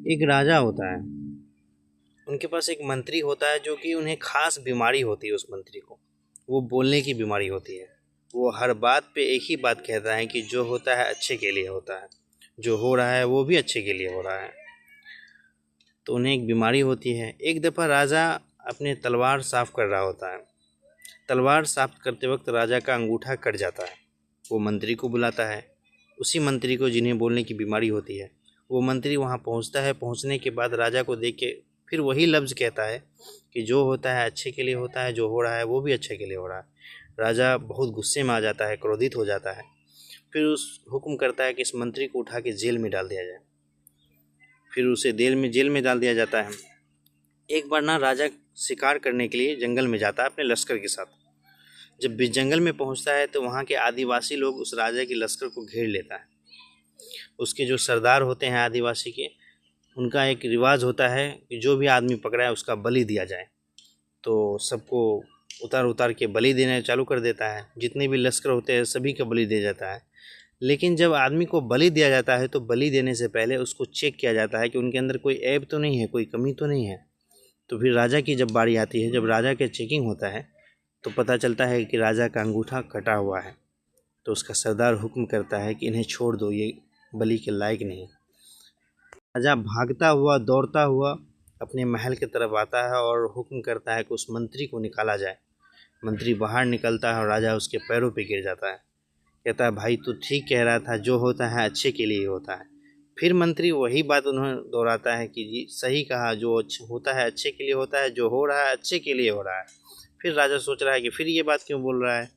एक राजा होता है, उनके पास एक मंत्री होता है जो कि उन्हें खास बीमारी होती है। उस मंत्री को वो बोलने की बीमारी होती है। वो हर बात पे एक ही बात कहता है कि जो होता है अच्छे के लिए होता है, जो हो रहा है वो भी अच्छे के लिए हो रहा है। तो उन्हें एक बीमारी होती है। एक दफ़ा राजा अपने तलवार साफ कर रहा होता है। तलवार साफ करते वक्त राजा का अंगूठा कट जाता है। वो मंत्री को बुलाता है, उसी मंत्री को जिन्हें बोलने की बीमारी होती है। वो मंत्री वहाँ पहुँचता है। पहुँचने के बाद राजा को देख के फिर वही लफ्ज़ कहता है कि जो होता है अच्छे के लिए होता है, जो हो रहा है वो भी अच्छे के लिए हो रहा है। राजा बहुत गुस्से में आ जाता है, क्रोधित हो जाता है। फिर उस हुक्म करता है कि इस मंत्री को उठा के जेल में डाल दिया जाए। फिर उसे जेल में डाल दिया जाता है। एक बार ना राजा शिकार करने के लिए जंगल में जाता है अपने लश्कर के साथ। जब भी जंगल में पहुंचता है तो वहाँ के आदिवासी लोग उस राजा की लश्कर को घेर लेता है। उसके जो सरदार होते हैं आदिवासी के, उनका एक रिवाज होता है कि जो भी आदमी पकड़ा है उसका बलि दिया जाए। तो सबको उतार उतार के बलि देना चालू कर देता है। जितने भी लश्कर होते हैं सभी का बलि दिया जाता है। लेकिन जब आदमी को बलि दिया जाता है तो बलि देने से पहले उसको चेक किया जाता है कि उनके अंदर कोई ऐब तो नहीं है, कोई कमी तो नहीं है। तो फिर राजा की जब बारी आती है, जब राजा के चेकिंग होता है तो पता चलता है कि राजा का अंगूठा कटा हुआ है। तो उसका सरदार हुक्म करता है कि इन्हें छोड़ दो, ये बलि के लायक नहीं। राजा भागता हुआ दौड़ता हुआ अपने महल की तरफ आता है और हुक्म करता है कि उस मंत्री को निकाला जाए। मंत्री बाहर निकलता है और राजा उसके पैरों पे गिर जाता है। कहता है, भाई तू ठीक कह रहा था, जो होता है अच्छे के लिए होता है। फिर मंत्री वही बात उन्हें दोहराता है कि जी सही कहा, जो होता है अच्छे के लिए होता है, जो हो रहा है अच्छे के लिए हो रहा है। फिर राजा सोच रहा है कि फिर ये बात क्यों बोल रहा है।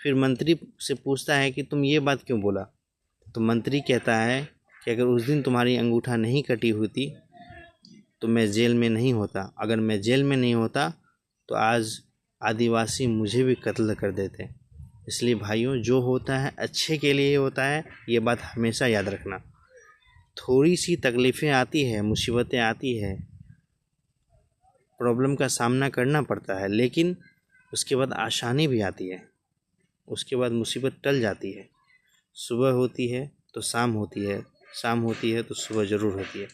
फिर मंत्री से पूछता है कि तुम ये बात क्यों बोला। तो मंत्री कहता है कि अगर उस दिन तुम्हारी अंगूठा नहीं कटी होती तो मैं जेल में नहीं होता। अगर मैं जेल में नहीं होता तो आज आदिवासी मुझे भी कत्ल कर देते। इसलिए भाइयों, जो होता है अच्छे के लिए होता है, ये बात हमेशा याद रखना। थोड़ी सी तकलीफ़ें आती है, मुसीबतें आती है, प्रॉब्लम का सामना करना पड़ता है, लेकिन उसके बाद आसानी भी आती है। उसके बाद मुसीबत टल जाती है। सुबह होती है तो शाम होती है, शाम होती है तो सुबह ज़रूर होती है।